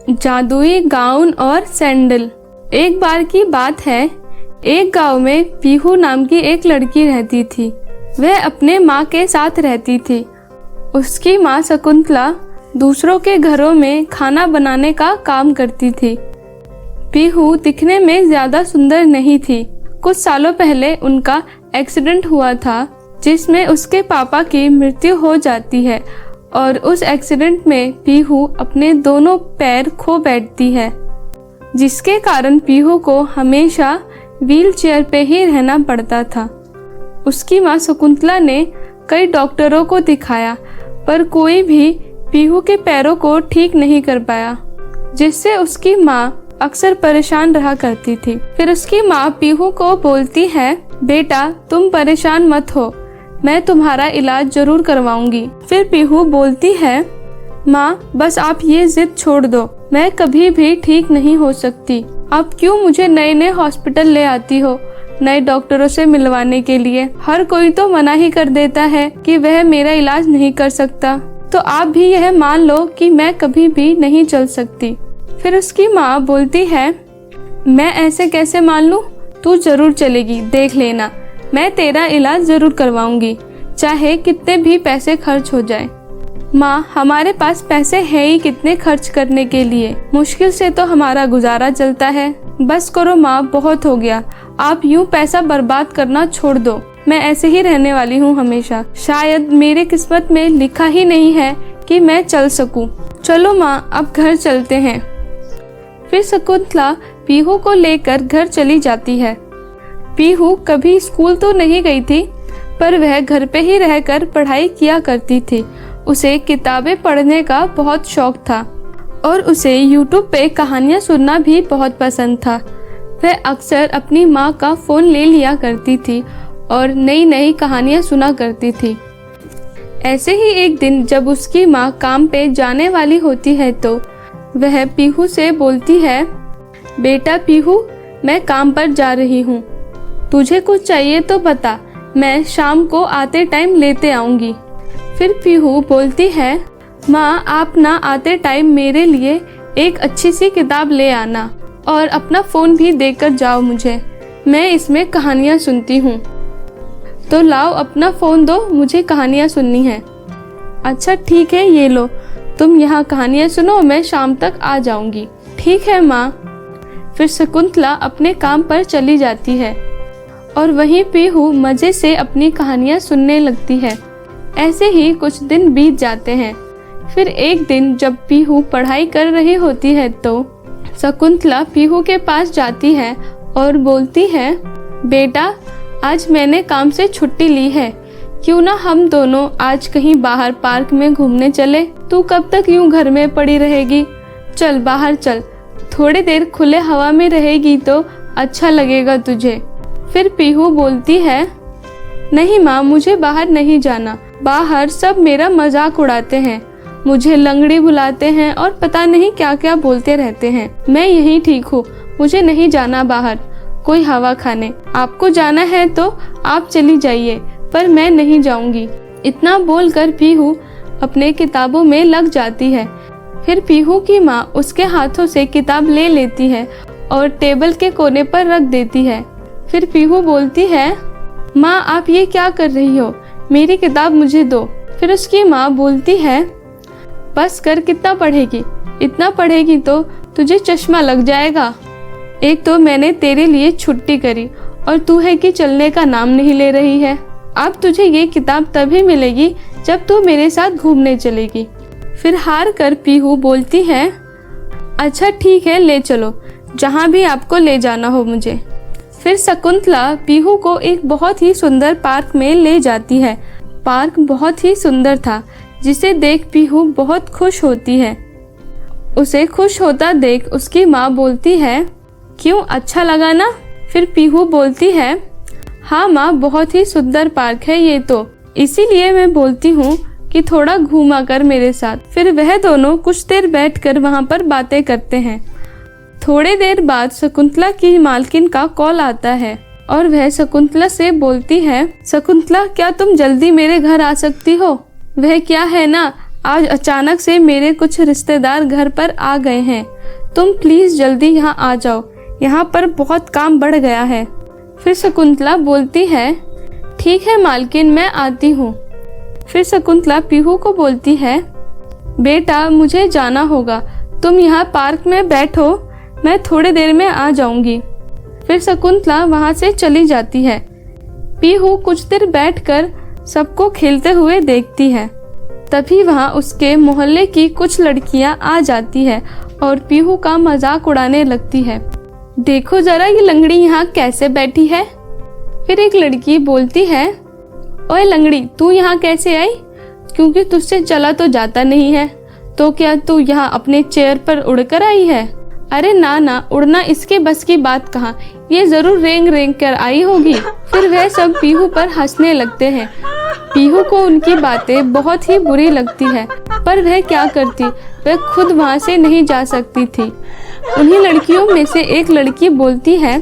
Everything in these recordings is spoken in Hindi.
जादुई गाउन और सैंडल। एक बार की बात है, एक गांव में पीहू नाम की एक लड़की रहती थी। वह अपने माँ के साथ रहती थी। उसकी माँ शकुंतला दूसरों के घरों में खाना बनाने का काम करती थी। पीहू दिखने में ज्यादा सुंदर नहीं थी। कुछ सालों पहले उनका एक्सीडेंट हुआ था, जिसमें उसके पापा की मृत्यु हो जाती है और उस एक्सीडेंट में पीहू अपने दोनों पैर खो बैठती है, जिसके कारण पीहू को हमेशा व्हीलचेयर पे ही रहना पड़ता था। उसकी माँ शकुंतला ने कई डॉक्टरों को दिखाया, पर कोई भी पीहू के पैरों को ठीक नहीं कर पाया, जिससे उसकी माँ अक्सर परेशान रहा करती थी। फिर उसकी माँ पीहू को बोलती है, बेटा तुम परेशान मत हो, मैं तुम्हारा इलाज जरूर करवाऊंगी। फिर पीहू बोलती है, माँ बस आप ये जिद छोड़ दो, मैं कभी भी ठीक नहीं हो सकती। आप क्यों मुझे नए नए हॉस्पिटल ले आती हो नए डॉक्टरों से मिलवाने के लिए? हर कोई तो मना ही कर देता है कि वह मेरा इलाज नहीं कर सकता, तो आप भी यह मान लो कि मैं कभी भी नहीं चल सकती। फिर उसकी माँ बोलती है, मैं ऐसे कैसे मान लूं? तू जरूर चलेगी, देख लेना, मैं तेरा इलाज जरूर करवाऊंगी, चाहे कितने भी पैसे खर्च हो जाए। माँ हमारे पास पैसे है ही कितने खर्च करने के लिए, मुश्किल से तो हमारा गुजारा चलता है। बस करो माँ, बहुत हो गया, आप यूँ पैसा बर्बाद करना छोड़ दो। मैं ऐसे ही रहने वाली हूँ हमेशा, शायद मेरे किस्मत में लिखा ही नहीं है कि मैं चल सकूं। चलो माँ अब घर चलते हैं। फिर शकुंतला पीहू को लेकर घर चली जाती है। पीहू कभी स्कूल तो नहीं गई थी, पर वह घर पे ही रहकर पढ़ाई किया करती थी। उसे किताबें पढ़ने का बहुत शौक था और उसे यूट्यूब पे कहानियाँ सुनना भी बहुत पसंद था। वह अक्सर अपनी माँ का फ़ोन ले लिया करती थी और नई नई कहानियाँ सुना करती थी। ऐसे ही एक दिन जब उसकी माँ काम पे जाने वाली होती है तो वह पीहू से बोलती है, बेटा पीहू, मैं काम पर जा रही हूँ, तुझे कुछ चाहिए तो बता, मैं शाम को आते टाइम लेते आऊंगी। फिर पीहू बोलती है, माँ आप ना आते टाइम मेरे लिए एक अच्छी सी किताब ले आना और अपना फ़ोन भी देकर जाओ मुझे, मैं इसमें कहानियाँ सुनती हूँ। तो लाओ अपना फ़ोन दो, मुझे कहानियाँ सुननी है। अच्छा ठीक है, ये लो, तुम यहाँ कहानियाँ सुनो, मैं शाम तक आ जाऊंगी। ठीक है माँ। फिर शकुंतला अपने काम पर चली जाती है और वहीं पीहू मजे से अपनी कहानियाँ सुनने लगती है। ऐसे ही कुछ दिन बीत जाते हैं। फिर एक दिन जब पीहू पढ़ाई कर रही होती है तो शकुंतला पीहू के पास जाती है और बोलती है, बेटा आज मैंने काम से छुट्टी ली है, क्यों ना हम दोनों आज कहीं बाहर पार्क में घूमने चले? तू कब तक यूं घर में पड़ी रहेगी? चल बाहर चल, थोड़ी देर खुले हवा में रहेगी तो अच्छा लगेगा तुझे। फिर पीहू बोलती है, नहीं माँ, मुझे बाहर नहीं जाना, बाहर सब मेरा मजाक उड़ाते हैं, मुझे लंगड़ी बुलाते हैं और पता नहीं क्या क्या बोलते रहते हैं। मैं यहीं ठीक हूँ, मुझे नहीं जाना बाहर कोई हवा खाने। आपको जाना है तो आप चली जाइए, पर मैं नहीं जाऊंगी। इतना बोलकर पीहू अपने किताबों में लग जाती है। फिर पीहू की माँ उसके हाथों से किताब ले लेती है और टेबल के कोने पर रख देती है। फिर पीहू बोलती है, माँ आप ये क्या कर रही हो, मेरी किताब मुझे दो। फिर उसकी माँ बोलती है, बस कर, कितना पढ़ेगी, इतना पढ़ेगी तो तुझे चश्मा लग जाएगा। एक तो मैंने तेरे लिए छुट्टी करी और तू है कि चलने का नाम नहीं ले रही है। अब तुझे ये किताब तभी मिलेगी जब तू मेरे साथ घूमने चलेगी। फिर हार कर पीहू बोलती है, अच्छा ठीक है, ले चलो जहाँ भी आपको ले जाना हो मुझे। फिर शकुंतला पीहू को एक बहुत ही सुंदर पार्क में ले जाती है। पार्क बहुत ही सुंदर था, जिसे देख पीहू बहुत खुश होती है। उसे खुश होता देख उसकी माँ बोलती है, क्यों, अच्छा लगा ना? फिर पीहू बोलती है, हाँ माँ, बहुत ही सुंदर पार्क है ये तो, इसीलिए मैं बोलती हूँ कि थोड़ा घूमा कर मेरे साथ। फिर वह दोनों कुछ देर बैठकर वहाँ पर बातें करते हैं। थोड़ी देर बाद शकुंतला की मालकिन का कॉल आता है और वह शकुंतला से बोलती है, शकुंतला क्या तुम जल्दी मेरे घर आ सकती हो? वह क्या है ना, आज अचानक से मेरे कुछ रिश्तेदार घर पर आ गए हैं। तुम प्लीज जल्दी यहाँ आ जाओ, यहाँ पर बहुत काम बढ़ गया है। फिर शकुंतला बोलती है, ठीक है मालकिन, मैं आती हूँ। फिर शकुंतला पीहू को बोलती है, बेटा मुझे जाना होगा, तुम यहाँ पार्क में बैठो, मैं थोड़ी देर में आ जाऊंगी। फिर शकुंतला वहाँ से चली जाती है। पीहू कुछ देर बैठकर सबको खेलते हुए देखती है। तभी वहाँ उसके मोहल्ले की कुछ लड़कियाँ आ जाती है और पीहू का मजाक उड़ाने लगती है। देखो जरा ये लंगड़ी यहाँ कैसे बैठी है। फिर एक लड़की बोलती है, ओए लंगड़ी, तू यहाँ कैसे आई? क्योंकि तुझसे चला तो जाता नहीं है, तो क्या तू यहाँ अपने चेयर पर उड़कर आई है? अरे ना ना, उड़ना इसके बस की बात कहाँ, ये जरूर रेंग रेंग कर आई होगी। फिर वह सब पीहू पर हंसने लगते हैं। पीहू को उनकी बातें बहुत ही बुरी लगती है, पर वह क्या करती, वह खुद वहाँ से नहीं जा सकती थी। उन्हीं लड़कियों में से एक लड़की बोलती है,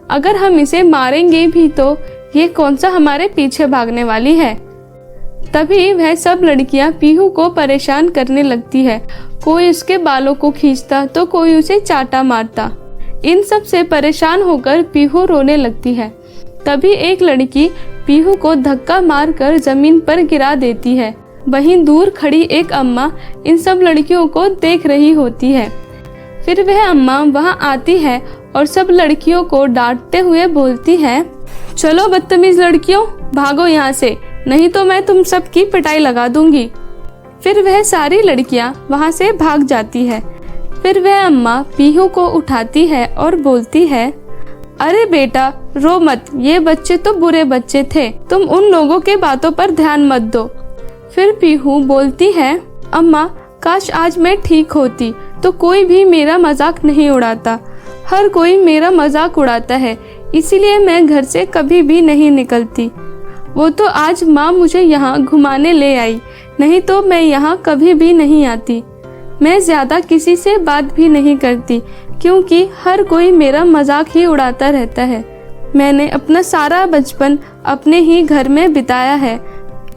अगर हम इसे मारेंगे भी तो ये कौन सा हमारे पीछे भागने वाली है। तभी वह सब लड़कियां पीहू को परेशान करने लगती है। कोई उसके बालों को खींचता तो कोई उसे चाटा मारता। इन सब से परेशान होकर पीहू रोने लगती है। तभी एक लड़की पीहू को धक्का मारकर जमीन पर गिरा देती है। वहीं दूर खड़ी एक अम्मा इन सब लड़कियों को देख रही होती है। फिर वह अम्मा वहां आती है और सब लड़कियों को डांटते हुए बोलती है, चलो बदतमीज लड़कियों, भागो यहाँ से, नहीं तो मैं तुम सब की पिटाई लगा दूंगी। फिर वह सारी लड़कियां वहां से भाग जाती है। फिर वह अम्मा पीहू को उठाती है और बोलती है, अरे बेटा रो मत, ये बच्चे तो बुरे बच्चे थे, तुम उन लोगों के बातों पर ध्यान मत दो। फिर पीहू बोलती है, अम्मा काश आज मैं ठीक होती तो कोई भी मेरा मजाक नहीं उड़ाता। हर कोई मेरा मजाक उड़ाता है, इसीलिए मैं घर से कभी भी नहीं निकलती। वो तो आज माँ मुझे यहाँ घुमाने ले आई, नहीं तो मैं यहाँ कभी भी नहीं आती। मैं ज्यादा किसी से बात भी नहीं करती क्योंकि हर कोई मेरा मजाक ही उड़ाता रहता है। मैंने अपना सारा बचपन अपने ही घर में बिताया है,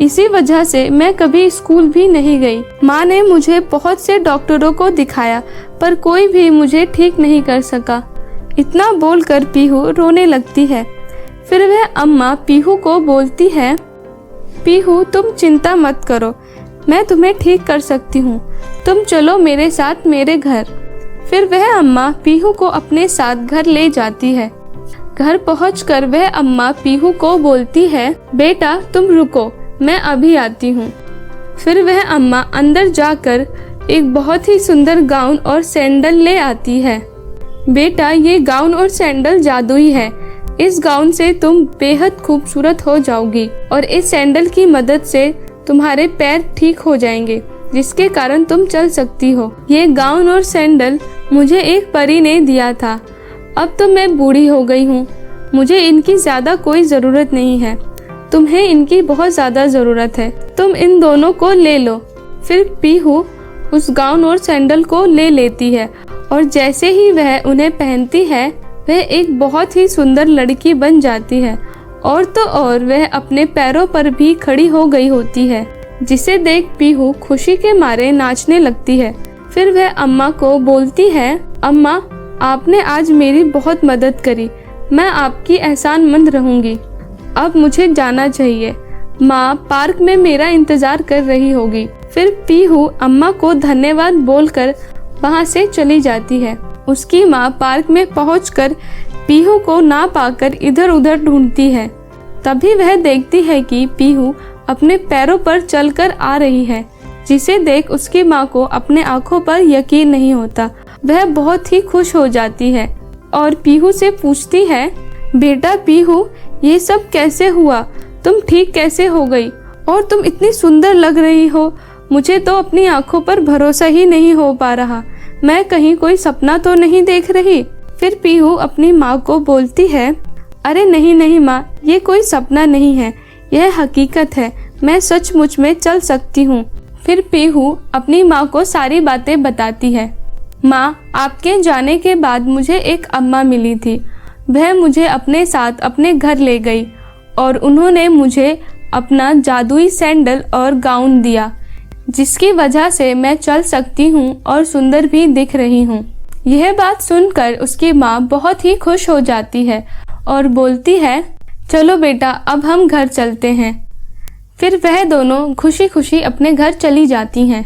इसी वजह से मैं कभी स्कूल भी नहीं गई। माँ ने मुझे बहुत से डॉक्टरों को दिखाया पर कोई भी मुझे ठीक नहीं कर सका। इतना बोलकर पीहू रोने लगती है। फिर वह अम्मा पीहू को बोलती है, पीहू तुम चिंता मत करो, मैं तुम्हें ठीक कर सकती हूँ, तुम चलो मेरे साथ मेरे घर। फिर वह अम्मा पीहू को अपने साथ घर ले जाती है। घर पहुंचकर वह अम्मा पीहू को बोलती है, बेटा तुम रुको, मैं अभी आती हूँ। फिर वह अम्मा अंदर जाकर एक बहुत ही सुंदर गाउन और सैंडल ले आती है। बेटा ये गाउन और सैंडल जादुई है, इस गाउन से तुम बेहद खूबसूरत हो जाओगी और इस सैंडल की मदद से तुम्हारे पैर ठीक हो जाएंगे, जिसके कारण तुम चल सकती हो। ये गाउन और सैंडल मुझे एक परी ने दिया था। अब तो मैं बूढ़ी हो गई हूँ, मुझे इनकी ज्यादा कोई जरूरत नहीं है, तुम्हें इनकी बहुत ज्यादा जरूरत है, तुम इन दोनों को ले लो। फिर पीहू उस गाउन और सैंडल को ले लेती है और जैसे ही वह उन्हें पहनती है वह एक बहुत ही सुंदर लड़की बन जाती है। और तो और वह अपने पैरों पर भी खड़ी हो गई होती है, जिसे देख पीहू खुशी के मारे नाचने लगती है। फिर वह अम्मा को बोलती है, अम्मा आपने आज मेरी बहुत मदद करी, मैं आपकी एहसानमंद रहूंगी। अब मुझे जाना चाहिए, माँ पार्क में मेरा इंतजार कर रही होगी। फिर पीहू अम्मा को धन्यवाद बोलकर वहाँ से चली जाती है। उसकी माँ पार्क में पहुंचकर पीहू को ना पाकर इधर उधर ढूंढती है। तभी वह देखती है कि पीहू अपने पैरों पर चलकर आ रही है, जिसे देख उसकी माँ को अपने आंखों पर यकीन नहीं होता। वह बहुत ही खुश हो जाती है और पीहू से पूछती है, बेटा पीहू ये सब कैसे हुआ, तुम ठीक कैसे हो गई और तुम इतनी सुंदर लग रही हो, मुझे तो अपनी आंखों पर भरोसा ही नहीं हो पा रहा, मैं कहीं कोई सपना तो नहीं देख रही। फिर पीहू अपनी माँ को बोलती है, अरे नहीं नहीं माँ, ये कोई सपना नहीं है, यह हकीकत है, मैं सचमुच में चल सकती हूँ। फिर पीहू अपनी माँ को सारी बातें बताती है। माँ आपके जाने के बाद मुझे एक अम्मा मिली थी, वह मुझे अपने साथ अपने घर ले गई और उन्होंने मुझे अपना जादुई सैंडल और गाउन दिया। जिसकी वजह से मैं चल सकती हूँ और सुंदर भी दिख रही हूँ। यह बात सुनकर उसकी माँ बहुत ही खुश हो जाती है और बोलती है, चलो बेटा अब हम घर चलते हैं। फिर वह दोनों खुशी खुशी अपने घर चली जाती हैं।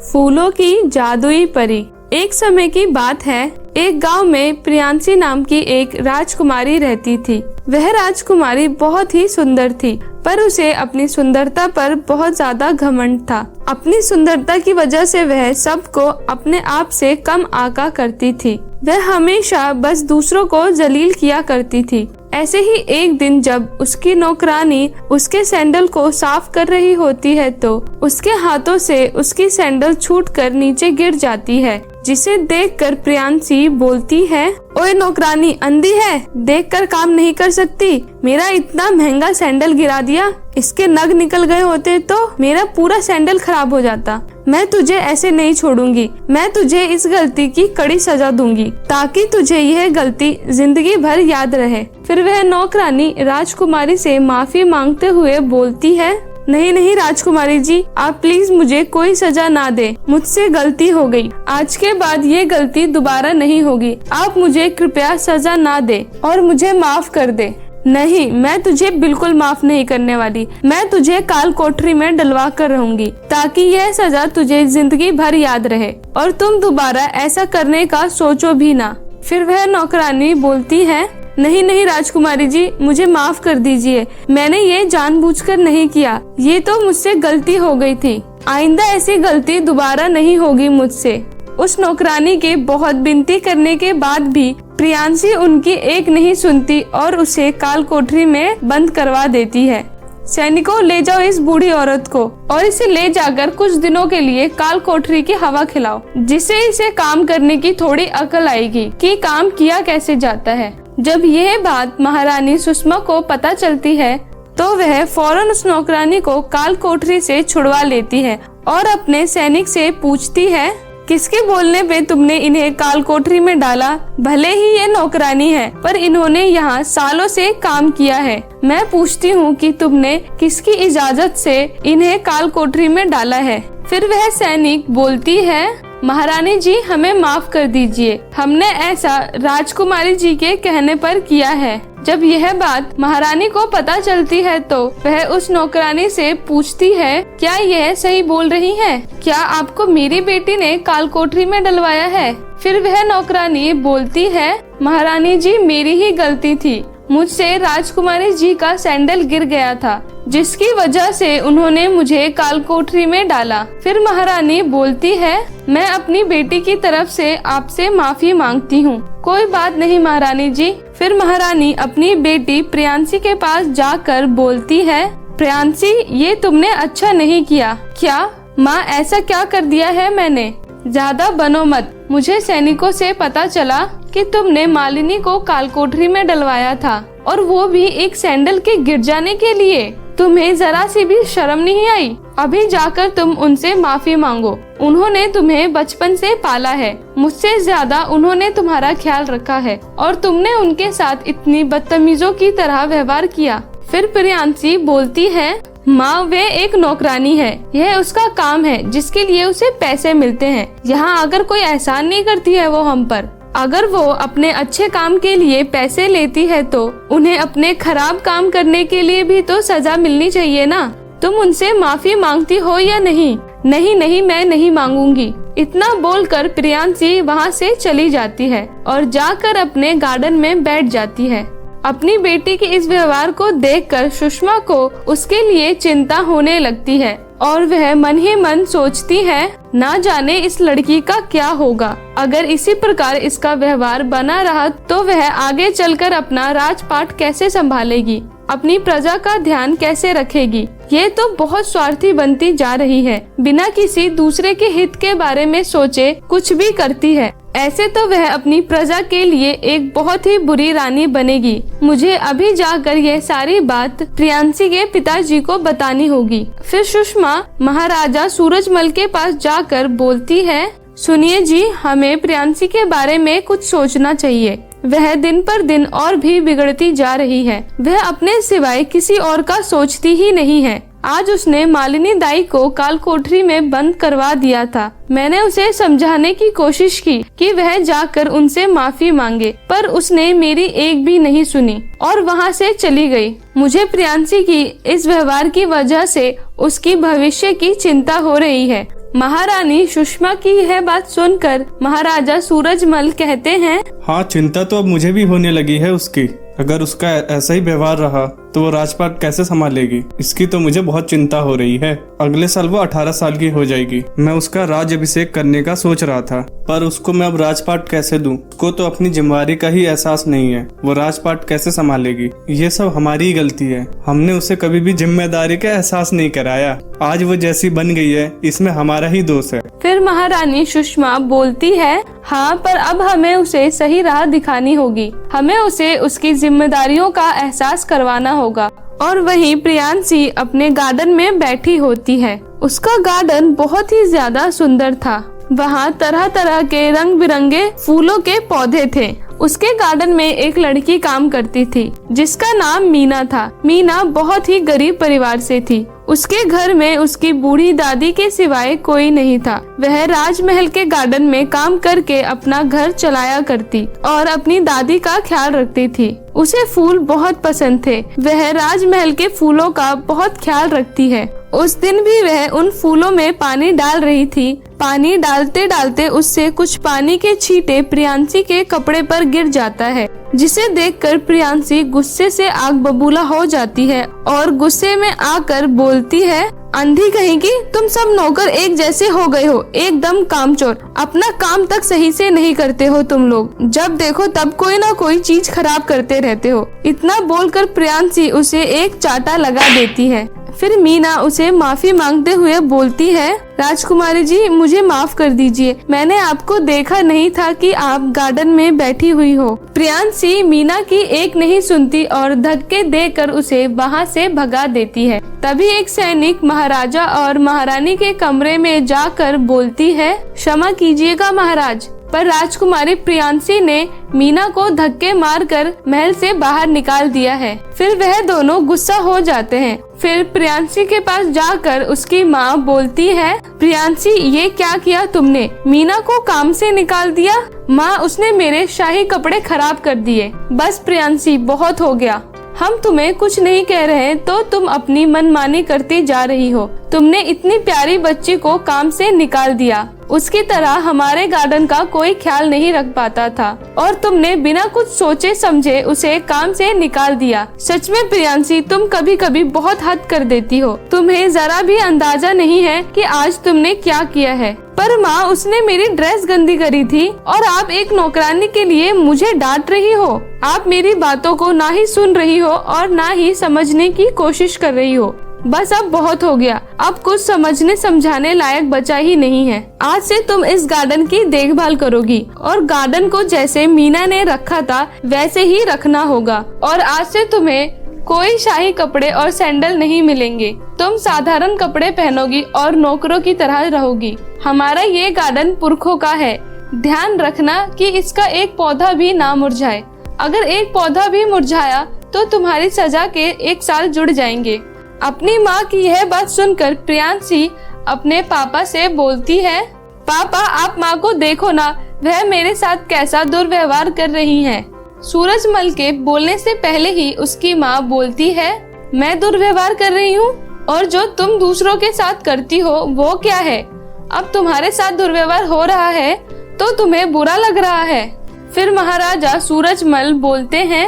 फूलों की जादुई परी। एक समय की बात है, एक गांव में प्रियांशी नाम की एक राजकुमारी रहती थी। वह राजकुमारी बहुत ही सुंदर थी, पर उसे अपनी सुंदरता पर बहुत ज्यादा घमंड था। अपनी सुंदरता की वजह से वह सबको अपने आप से कम आका करती थी। वह हमेशा बस दूसरों को जलील किया करती थी। ऐसे ही एक दिन जब उसकी नौकरानी उसके सैंडल को साफ कर रही होती है तो उसके हाथों से उसकी सैंडल छूटकर नीचे गिर जाती है, जिसे देखकर प्रियांशी बोलती है, ओए नौकरानी अंधी है, देखकर काम नहीं कर सकती, मेरा इतना महंगा सैंडल गिरा दिया, इसके नग निकल गए होते तो मेरा पूरा सैंडल खराब हो जाता। मैं तुझे ऐसे नहीं छोड़ूंगी, मैं तुझे इस गलती की कड़ी सजा दूंगी ताकि तुझे यह गलती जिंदगी भर याद रहे। फिर वह नौकरानी राजकुमारी से माफी मांगते हुए बोलती है, नहीं नहीं राजकुमारी जी, आप प्लीज मुझे कोई सजा ना दे, मुझसे गलती हो गई, आज के बाद ये गलती दोबारा नहीं होगी, आप मुझे कृपया सजा ना दे और मुझे माफ कर दे। नहीं, मैं तुझे बिल्कुल माफ नहीं करने वाली, मैं तुझे काल कोठरी में डलवा कर रहूंगी ताकि यह सजा तुझे जिंदगी भर याद रहे और तुम दोबारा ऐसा करने का सोचो भी ना। फिर वह नौकरानी बोलती है, नहीं नहीं राजकुमारी जी, मुझे माफ कर दीजिए, मैंने ये जानबूझकर नहीं किया, ये तो मुझसे गलती हो गई थी, आइंदा ऐसी गलती दोबारा नहीं होगी मुझसे। उस नौकरानी के बहुत विनती करने के बाद भी प्रियांशी उनकी एक नहीं सुनती और उसे काल कोठरी में बंद करवा देती है। सैनिकों, ले जाओ इस बूढ़ी औरत को और इसे ले जाकर कुछ दिनों के लिए काल कोठरी की हवा खिलाओ, जिससे इसे काम करने की थोड़ी अकल आएगी कि काम किया कैसे जाता है। जब यह बात महारानी सुषमा को पता चलती है तो वह फौरन उस नौकरानी को काल कोठरी से छुड़वा लेती है और अपने सैनिक से पूछती है, किसके बोलने पे तुमने इन्हें काल कोठरी में डाला? भले ही ये नौकरानी है, पर इन्होंने यहाँ सालों से काम किया है। मैं पूछती हूँ कि तुमने किसकी इजाजत से इन्हें काल कोठरी में डाला है? फिर वह सैनिक बोलती है, महारानी जी हमें माफ कर दीजिए, हमने ऐसा राजकुमारी जी के कहने पर किया है। जब यह बात महारानी को पता चलती है तो वह उस नौकरानी से पूछती है, क्या यह सही बोल रही है? क्या आपको मेरी बेटी ने काल कोठरी में डलवाया है? फिर वह नौकरानी बोलती है, महारानी जी मेरी ही गलती थी, मुझसे राजकुमारी जी का सैंडल गिर गया था, जिसकी वजह से उन्होंने मुझे काल कोठरी में डाला। फिर महारानी बोलती है, मैं अपनी बेटी की तरफ से आपसे माफी मांगती हूँ। कोई बात नहीं महारानी जी। फिर महारानी अपनी बेटी प्रियांशी के पास जाकर बोलती है, प्रियांशी ये तुमने अच्छा नहीं किया। क्या माँ, ऐसा क्या कर दिया है मैंने? ज्यादा बनो मत। मुझे सैनिकों से पता चला कि तुमने मालिनी को काल कोठरी में डलवाया था, और वो भी एक सैंडल के गिर जाने के लिए। तुम्हें जरा सी भी शर्म नहीं आई? अभी जाकर तुम उनसे माफी मांगो। उन्होंने तुम्हें बचपन से पाला है, मुझसे ज्यादा उन्होंने तुम्हारा ख्याल रखा है, और तुमने उनके साथ इतनी बदतमीजों की तरह व्यवहार किया। फिर प्रियांशी बोलती है, माँ वे एक नौकरानी है, यह उसका काम है जिसके लिए उसे पैसे मिलते हैं। यहाँ अगर कोई एहसान नहीं करती है वो हम पर। अगर वो अपने अच्छे काम के लिए पैसे लेती है तो उन्हें अपने खराब काम करने के लिए भी तो सजा मिलनी चाहिए ना। तुम उनसे माफी मांगती हो या नहीं? नहीं नहीं, मैं नहीं मांगूंगी। इतना बोलकर प्रियांशी वहाँ से चली जाती है और जाकर अपने गार्डन में बैठ जाती है। अपनी बेटी के इस व्यवहार को देखकर सुषमा को उसके लिए चिंता होने लगती है और वह मन ही मन सोचती है, ना जाने इस लड़की का क्या होगा। अगर इसी प्रकार इसका व्यवहार बना रहा तो वह आगे चलकर अपना राजपाट कैसे संभालेगी, अपनी प्रजा का ध्यान कैसे रखेगी। ये तो बहुत स्वार्थी बनती जा रही है, बिना किसी दूसरे के हित के बारे में सोचे कुछ भी करती है। ऐसे तो वह अपनी प्रजा के लिए एक बहुत ही बुरी रानी बनेगी। मुझे अभी जाकर यह सारी बात प्रियांशी के पिताजी को बतानी होगी। फिर सुषमा महाराजा सूरजमल के पास जाकर बोलती है, सुनिए जी, हमें प्रियांशी के बारे में कुछ सोचना चाहिए। वह दिन पर दिन और भी बिगड़ती जा रही है। वह अपने सिवाय किसी और का सोचती ही नहीं है। आज उसने मालिनी दाई को काल कोठरी में बंद करवा दिया था। मैंने उसे समझाने की कोशिश की कि वह जाकर उनसे माफी मांगे, पर उसने मेरी एक भी नहीं सुनी और वहाँ से चली गई। मुझे प्रियांशी की इस व्यवहार की वजह से उसकी भविष्य की चिंता हो रही है। महारानी सुषमा की यह बात सुनकर महाराजा सूरजमल कहते हैं, हाँ, चिंता तो अब मुझे भी होने लगी है उसकी। अगर उसका ऐसा ही व्यवहार रहा तो वो राजपाट कैसे संभालेगी, इसकी तो मुझे बहुत चिंता हो रही है। अगले साल वो 18 साल की हो जाएगी। मैं उसका राज अभिषेक करने का सोच रहा था, पर उसको मैं अब राजपाट कैसे दूं? उसको तो अपनी जिम्मेदारी का ही एहसास नहीं है, वो राजपाट कैसे संभालेगी? ये सब हमारी ही गलती है। हमने उसे कभी भी जिम्मेदारी का एहसास नहीं कराया। आज वो जैसी बन गई है, इसमें हमारा ही दोष है। फिर महारानी सुषमा बोलती है, हाँ, पर अब हमें उसे सही राह दिखानी होगी। हमें उसे उसकी जिम्मेदारियों का एहसास करवाना होगा। और वहीं प्रियांशी अपने गार्डन में बैठी होती है। उसका गार्डन बहुत ही ज्यादा सुंदर था। वहाँ तरह तरह के रंग बिरंगे फूलों के पौधे थे। उसके गार्डन में एक लड़की काम करती थी जिसका नाम मीना था। मीना बहुत ही गरीब परिवार से थी। उसके घर में उसकी बूढ़ी दादी के सिवाय कोई नहीं था। वह राजमहल के गार्डन में काम करके अपना घर चलाया करती और अपनी दादी का ख्याल रखती थी। उसे फूल बहुत पसंद थे। वह राजमहल के फूलों का बहुत ख्याल रखती है। उस दिन भी वह उन फूलों में पानी डाल रही थी। पानी डालते डालते उससे कुछ पानी के छींटे प्रियांशी के कपड़े पर गिर जाता है, जिसे देखकर प्रियांशी गुस्से से आग बबूला हो जाती है और गुस्से में आकर बोलती है, अंधी कहेगी, तुम सब नौकर एक जैसे हो गए हो, एकदम कामचोर। अपना काम तक सही से नहीं करते हो तुम लोग। जब देखो तब कोई ना कोई चीज खराब करते रहते हो। इतना बोलकर प्रियांशी उसे एक चाटा लगा देती है। फिर मीना उसे माफी मांगते हुए बोलती है, राजकुमारी जी, मुझे माफ कर दीजिए। मैंने आपको देखा नहीं था कि आप गार्डन में बैठी हुई हो। प्रियांशी मीना की एक नहीं सुनती और धक्के देकर उसे वहाँ से भगा देती है। तभी एक सैनिक महाराजा और महारानी के कमरे में जाकर बोलती है, क्षमा कीजिएगा महाराज, पर राजकुमारी प्रियांशी ने मीना को धक्के मारकर महल से बाहर निकाल दिया है। फिर वह दोनों गुस्सा हो जाते हैं। फिर प्रियांशी के पास जाकर उसकी माँ बोलती है, प्रियांशी, ये क्या किया तुमने? मीना को काम से निकाल दिया? माँ, उसने मेरे शाही कपड़े खराब कर दिए। बस प्रियांशी, बहुत हो गया। हम तुम्हें कुछ नहीं कह रहे तो तुम अपनी मनमानी करती जा रही हो। तुमने इतनी प्यारी बच्ची को काम से निकाल दिया। उसकी तरह हमारे गार्डन का कोई ख्याल नहीं रख पाता था और तुमने बिना कुछ सोचे समझे उसे काम से निकाल दिया। सच में प्रियांशी, तुम कभी कभी बहुत हद कर देती हो। तुम्हें जरा भी अंदाजा नहीं है कि आज तुमने क्या किया है। पर माँ, उसने मेरी ड्रेस गंदी करी थी और आप एक नौकरानी के लिए मुझे डांट रही हो। आप मेरी बातों को ना ही सुन रही हो और ना ही समझने की कोशिश कर रही हो। बस अब बहुत हो गया। अब कुछ समझने समझाने लायक बचा ही नहीं है। आज से तुम इस गार्डन की देखभाल करोगी और गार्डन को जैसे मीना ने रखा था वैसे ही रखना होगा। और आज से तुम्हें कोई शाही कपड़े और सैंडल नहीं मिलेंगे। तुम साधारण कपड़े पहनोगी और नौकरों की तरह रहोगी। हमारा ये गार्डन पुरखों का है। ध्यान रखना कि इसका एक पौधा भी ना मुरझाए। अगर एक पौधा भी मुरझाया तो तुम्हारी सजा के 1 साल जुड़ जाएंगे। अपनी माँ की यह बात सुनकर प्रियांशी अपने पापा से बोलती है, पापा, आप माँ को देखो ना, वह मेरे साथ कैसा दुर्व्यवहार कर रही है। सूरजमल के बोलने से पहले ही उसकी माँ बोलती है, मैं दुर्व्यवहार कर रही हूँ? और जो तुम दूसरों के साथ करती हो वो क्या है? अब तुम्हारे साथ दुर्व्यवहार हो रहा है तो तुम्हें बुरा लग रहा है। फिर महाराजा सूरजमल बोलते हैं,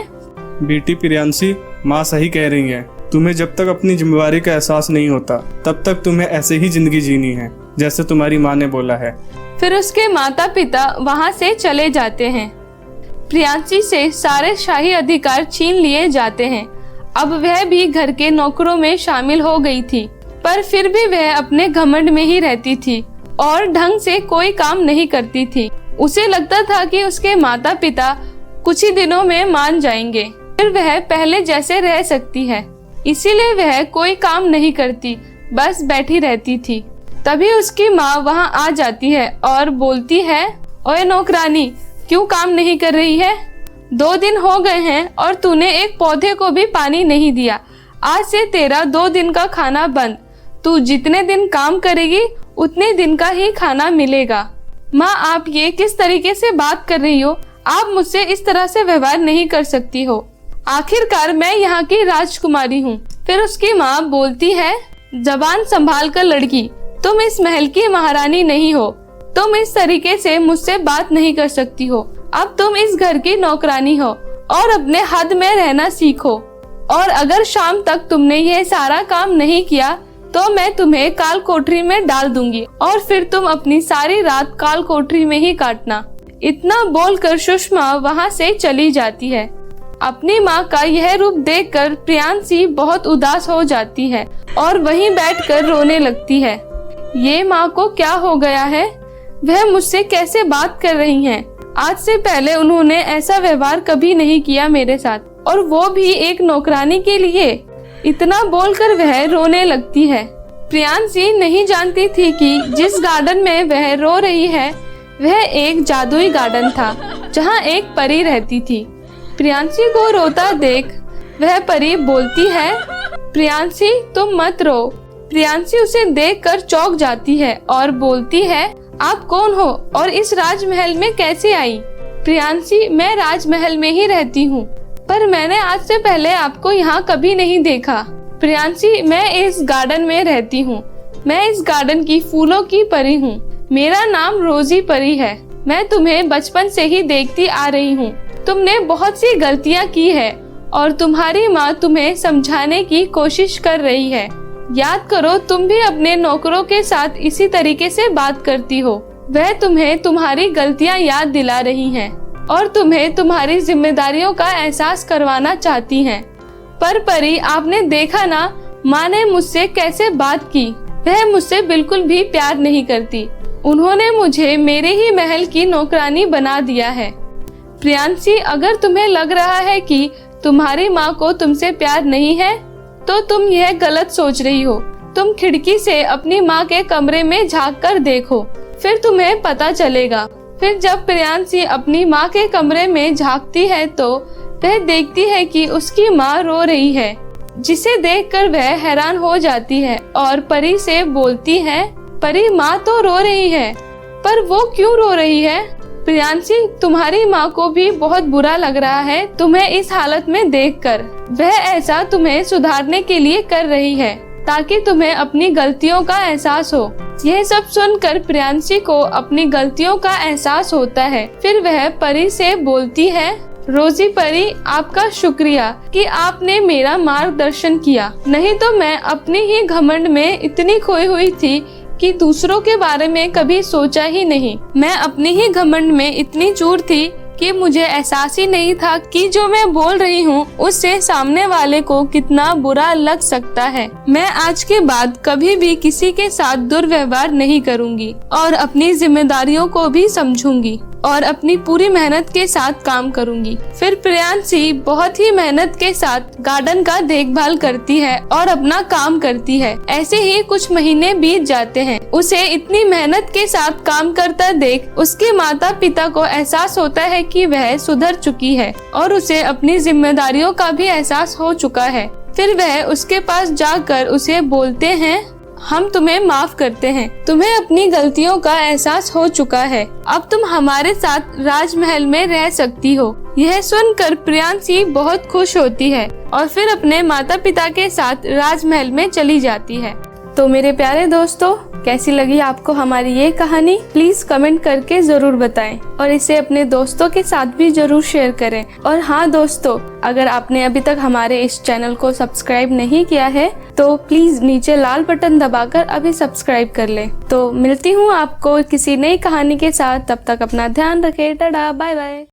बेटी प्रियांशी, माँ सही कह रही है। तुम्हें जब तक अपनी जिम्मेदारी का एहसास नहीं होता तब तक तुम्हें ऐसे ही जिंदगी जीनी है जैसे तुम्हारी माँ ने बोला है। फिर उसके माता पिता वहाँ से चले जाते हैं। प्रियांशी से सारे शाही अधिकार छीन लिए जाते हैं। अब वह भी घर के नौकरों में शामिल हो गई थी, पर फिर भी वह अपने घमंड में ही रहती थी और ढंग से कोई काम नहीं करती थी। उसे लगता था कि उसके माता पिता कुछ ही दिनों में मान जाएंगे, फिर वह पहले जैसे रह सकती है। इसीलिए वह कोई काम नहीं करती, बस बैठी रहती थी। तभी उसकी माँ वहाँ आ जाती है और बोलती है, ओए नौकरानी, क्यों काम नहीं कर रही है? 2 दिन हो गए हैं और तूने एक पौधे को भी पानी नहीं दिया। आज से तेरा 2 दिन का खाना बंद। तू जितने दिन काम करेगी उतने दिन का ही खाना मिलेगा। माँ, आप ये किस तरीके से बात कर रही हो? आप मुझसे इस तरह से व्यवहार नहीं कर सकती हो। आखिरकार मैं यहाँ की राजकुमारी हूँ। फिर उसकी माँ बोलती है, जबान संभाल कर लड़की, तुम इस महल की महारानी नहीं हो। तुम इस तरीके से मुझसे बात नहीं कर सकती हो। अब तुम इस घर की नौकरानी हो और अपने हद में रहना सीखो। और अगर शाम तक तुमने यह सारा काम नहीं किया तो मैं तुम्हें काल कोठरी में डाल दूंगी और फिर तुम अपनी सारी रात काल कोठरी में ही काटना। इतना बोलकर सुषमा वहाँ से चली जाती है। अपनी माँ का यह रूप देखकर प्रियांशी बहुत उदास हो जाती है और वहीं बैठकर रोने लगती है। ये माँ को क्या हो गया है? वह मुझसे कैसे बात कर रही हैं? आज से पहले उन्होंने ऐसा व्यवहार कभी नहीं किया मेरे साथ, और वो भी एक नौकरानी के लिए। इतना बोलकर वह रोने लगती है। प्रियांशी नहीं जानती थी कि जिस गार्डन में वह रो रही है वह एक जादुई गार्डन था जहाँ एक परी रहती थी। प्रियांशी को रोता देख वह परी बोलती है, प्रियांशी तुम मत रो। प्रियांशी उसे देखकर चौंक जाती है और बोलती है, आप कौन हो और इस राजमहल में कैसे आई? प्रियांशी, मैं राजमहल में ही रहती हूँ, पर मैंने आज से पहले आपको यहाँ कभी नहीं देखा। प्रियांशी, मैं इस गार्डन में रहती हूँ। मैं इस गार्डन की फूलों की परी हूँ। मेरा नाम रोजी परी है। मैं तुम्हें बचपन से ही देखती आ रही हूँ। तुमने बहुत सी गलतियाँ की है और तुम्हारी माँ तुम्हें समझाने की कोशिश कर रही है। याद करो, तुम भी अपने नौकरों के साथ इसी तरीके से बात करती हो। वह तुम्हें तुम्हारी गलतियाँ याद दिला रही हैं और तुम्हें तुम्हारी जिम्मेदारियों का एहसास करवाना चाहती हैं। पर परी, आपने देखा ना माँ ने मुझसे कैसे बात की। वह मुझसे बिल्कुल भी प्यार नहीं करती। उन्होंने मुझे मेरे ही महल की नौकरानी बना दिया है। प्रियांशी, अगर तुम्हें लग रहा है कि तुम्हारी माँ को तुमसे प्यार नहीं है तो तुम यह गलत सोच रही हो। तुम खिड़की से अपनी माँ के कमरे में झांक कर देखो, फिर तुम्हें पता चलेगा। फिर जब प्रियांशी अपनी माँ के कमरे में झांकती है तो वह देखती है कि उसकी माँ रो रही है, जिसे देखकर वह हैरान हो जाती है और परी से बोलती है, परी, माँ तो रो रही है, पर वो क्यों रो रही है? प्रियांशी, तुम्हारी माँ को भी बहुत बुरा लग रहा है तुम्हें इस हालत में देखकर। वह ऐसा तुम्हें सुधारने के लिए कर रही है ताकि तुम्हें अपनी गलतियों का एहसास हो। यह सब सुनकर प्रियांशी को अपनी गलतियों का एहसास होता है। फिर वह परी से बोलती है, रोजी परी, आपका शुक्रिया कि आपने मेरा मार्गदर्शन किया, नहीं तो मैं अपनी ही घमंड में इतनी खोई हुई थी कि दूसरों के बारे में कभी सोचा ही नहीं। मैं अपनी ही घमंड में इतनी चूर थी कि मुझे एहसास ही नहीं था कि जो मैं बोल रही हूँ उससे सामने वाले को कितना बुरा लग सकता है। मैं आज के बाद कभी भी किसी के साथ दुर्व्यवहार नहीं करूँगी और अपनी जिम्मेदारियों को भी समझूंगी और अपनी पूरी मेहनत के साथ काम करूंगी। फिर प्रियांशी बहुत ही मेहनत के साथ गार्डन का देखभाल करती है और अपना काम करती है। ऐसे ही कुछ महीने बीत जाते हैं। उसे इतनी मेहनत के साथ काम करता देख उसके माता पिता को एहसास होता है कि वह सुधर चुकी है और उसे अपनी जिम्मेदारियों का भी एहसास हो चुका है। फिर वह उसके पास जाकर उसे बोलते हैं, हम तुम्हें माफ करते हैं। तुम्हें अपनी गलतियों का एहसास हो चुका है। अब तुम हमारे साथ राजमहल में रह सकती हो। यह सुनकर प्रियांशी बहुत खुश होती है और फिर अपने माता पिता के साथ राजमहल में चली जाती है। तो मेरे प्यारे दोस्तों, कैसी लगी आपको हमारी ये कहानी? प्लीज कमेंट करके जरूर बताएं और इसे अपने दोस्तों के साथ भी जरूर शेयर करें। और हाँ दोस्तों, अगर आपने अभी तक हमारे इस चैनल को सब्सक्राइब नहीं किया है तो प्लीज नीचे लाल बटन दबाकर अभी सब्सक्राइब कर लें। तो मिलती हूँ आपको किसी नई कहानी के साथ। तब तक अपना ध्यान रखें। Tata, bye bye.